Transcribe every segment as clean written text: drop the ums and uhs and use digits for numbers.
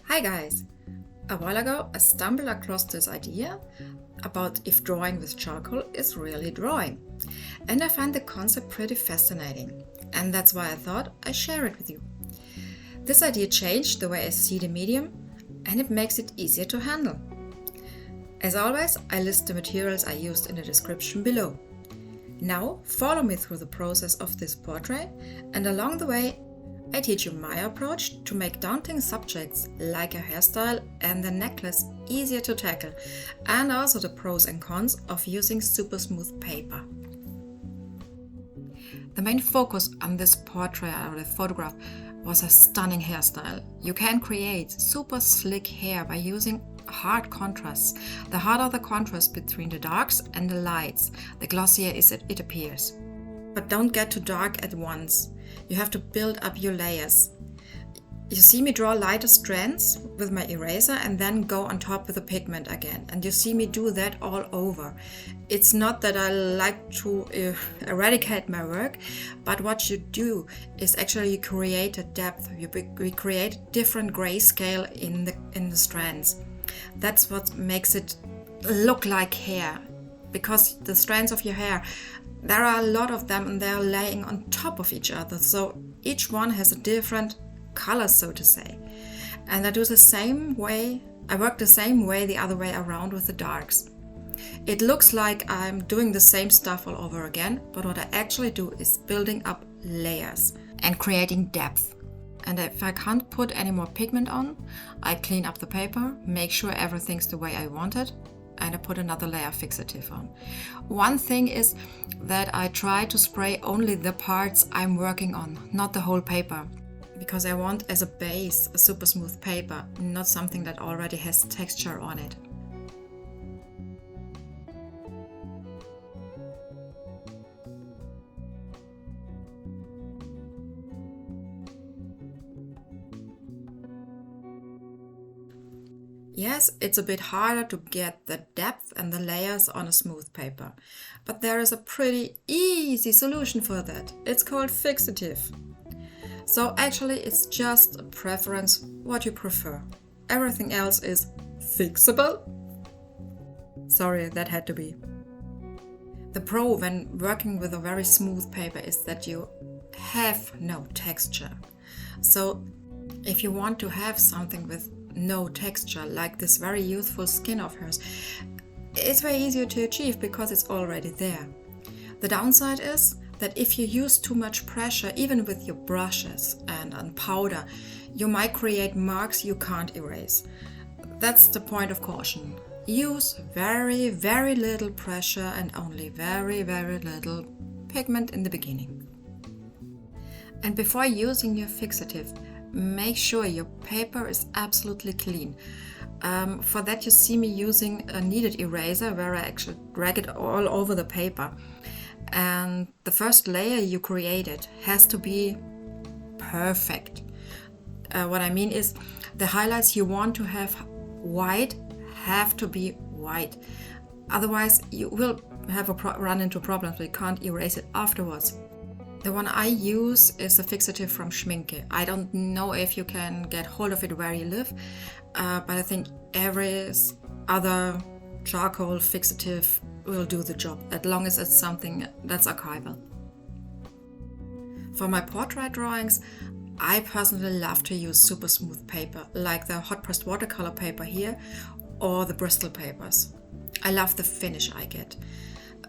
Hi guys! A while ago I stumbled across this idea about if drawing with charcoal is really drawing. And I find the concept pretty fascinating. And that's why I thought I'd share it with you. This idea changed the way I see the medium, and it makes it easier to handle. As always, I list the materials I used in the description below. Now follow me through the process of this portrait, and along the way I teach you my approach to make daunting subjects like a hairstyle and a necklace easier to tackle, and also the pros and cons of using super smooth paper. The main focus on this portrait or the photograph was a stunning hairstyle. You can create super slick hair by using hard contrasts. The harder the contrast between the darks and the lights, the glossier it appears. But don't get too dark at once. You have to build up your layers. You see me draw lighter strands with my eraser and then go on top with the pigment again. And you see me do that all over. It's not that I like to eradicate my work, but what you do is actually you create a depth. You create different grayscale in the strands. That's what makes it look like hair. Because the strands of your hair, there are a lot of them and they're laying on top of each other. So each one has a different color, so to say. And I do the same way, I work the same way the other way around with the darks. It looks like I'm doing the same stuff all over again, but what I actually do is building up layers and creating depth. And if I can't put any more pigment on, I clean up the paper, make sure everything's the way I want it, and I put another layer of fixative on. One thing is that I try to spray only the parts I'm working on, not the whole paper. Because I want as a base a super smooth paper, not something that already has texture on it. Yes, it's a bit harder to get the depth and the layers on a smooth paper, but there is a pretty easy solution for that. It's called Fixative. So actually it's just a preference what you prefer. Everything else is fixable. Sorry, that had to be. The pro when working with a very smooth paper is that you have no texture. So if you want to have something with no texture, like this very youthful skin of hers, it's very easier to achieve because it's already there. The downside is that if you use too much pressure, even with your brushes and on powder, you might create marks you can't erase. That's the point of caution. Use very, very little pressure and only very, very little pigment in the beginning. And before using your fixative, make sure your paper is absolutely clean. For that you see me using a kneaded eraser where I actually drag it all over the paper. And the first layer you created has to be perfect. What I mean is the highlights you want to have white have to be white. Otherwise you will have run into problems, but you can't erase it afterwards. The one I use is a fixative from Schmincke. I don't know if you can get hold of it where you live, but I think every other charcoal fixative will do the job, as long as it's something that's archival. For my portrait drawings, I personally love to use super smooth paper, like the hot pressed watercolor paper here, or the Bristol papers. I love the finish I get.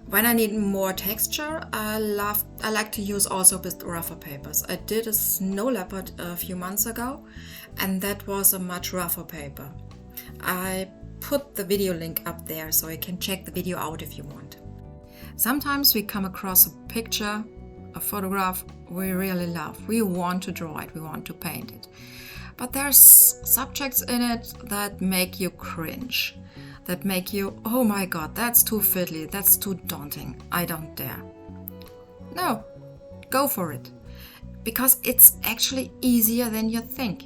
When I need more texture, I like to use also a bit rougher papers. I did a snow leopard a few months ago, and that was a much rougher paper. I put the video link up there so you can check the video out if you want. Sometimes we come across a picture, a photograph we really love. We want to draw it, we want to paint it. But there's subjects in it that make you cringe. That make you, oh my god, that's too fiddly, that's too daunting, I don't dare. No, go for it. Because it's actually easier than you think.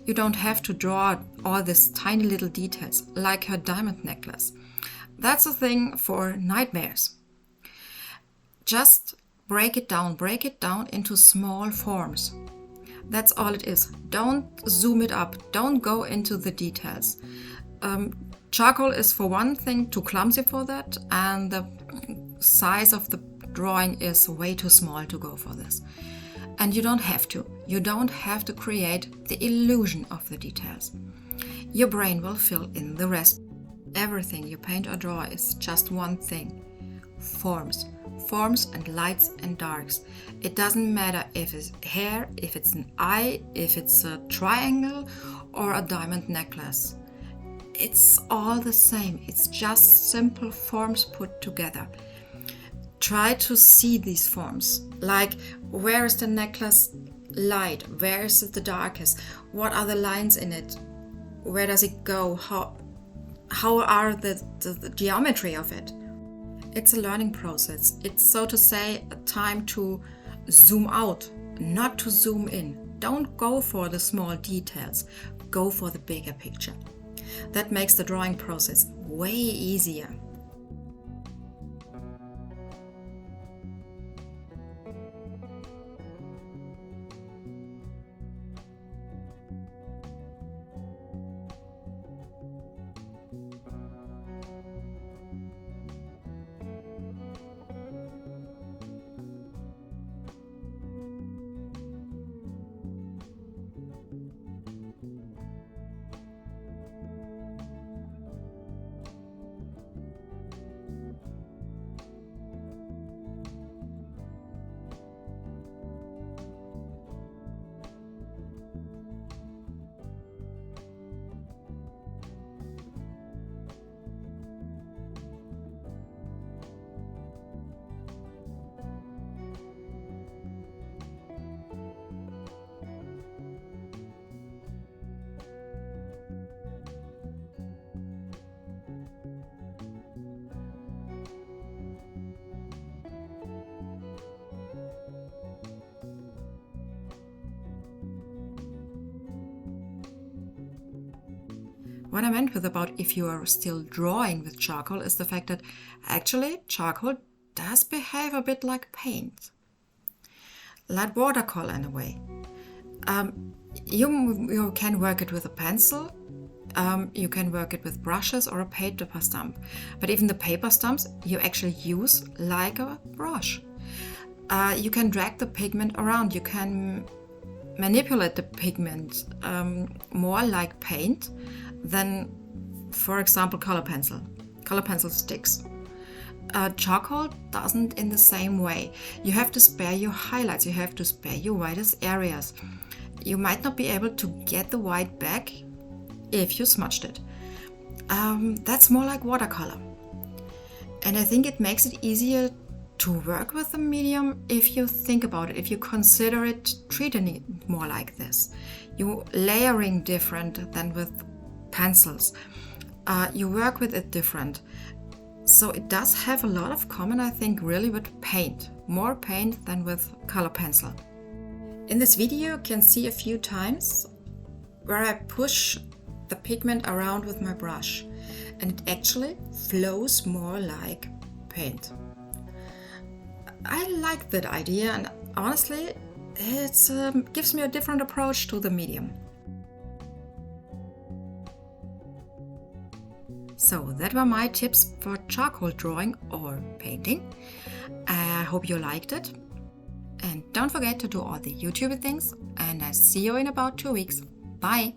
You don't have to draw all these tiny little details, like her diamond necklace. That's a thing for nightmares. Just break it down into small forms. That's all it is. Don't zoom it up. Don't go into the details. Charcoal is, for one thing, too clumsy for that, and the size of the drawing is way too small to go for this. And you don't have to. You don't have to create the illusion of the details. Your brain will fill in the rest. Everything you paint or draw is just one thing. Forms. Forms and lights and darks. It doesn't matter if it's hair, if it's an eye, if it's a triangle or a diamond necklace. It's all the same. It's just simple forms put together. Try to see these forms. Like, where is the necklace light? Where is it the darkest? What are the lines in it? Where does it go? How are the geometry of it? It's a learning process. It's, so to say, a time to zoom out, not to zoom in. Don't go for the small details. Go for the bigger picture. That makes the drawing process way easier. What I meant with about if you are still drawing with charcoal is the fact that actually charcoal does behave a bit like paint. Like watercolor in a way. You can work it with a pencil, you can work it with brushes or a paper stump. But even the paper stumps you actually use like a brush. You can drag the pigment around, you can manipulate the pigment more like paint than, for example, color pencil sticks. Charcoal doesn't in the same way. You have to spare your highlights, you have to spare your whitest areas. You might not be able to get the white back if you smudged it. That's more like watercolor. And I think it makes it easier to work with the medium if you think about it, if you consider it, treating it more like this. You layering different than with pencils. You work with it different. So it does have a lot of common, I think, really with paint. More paint than with color pencil. In this video you can see a few times where I push the pigment around with my brush and it actually flows more like paint. I like that idea and honestly it gives me a different approach to the medium. So that were my tips for charcoal drawing or painting. I hope you liked it. And don't forget to do all the YouTube things and I see you in about 2 weeks. Bye!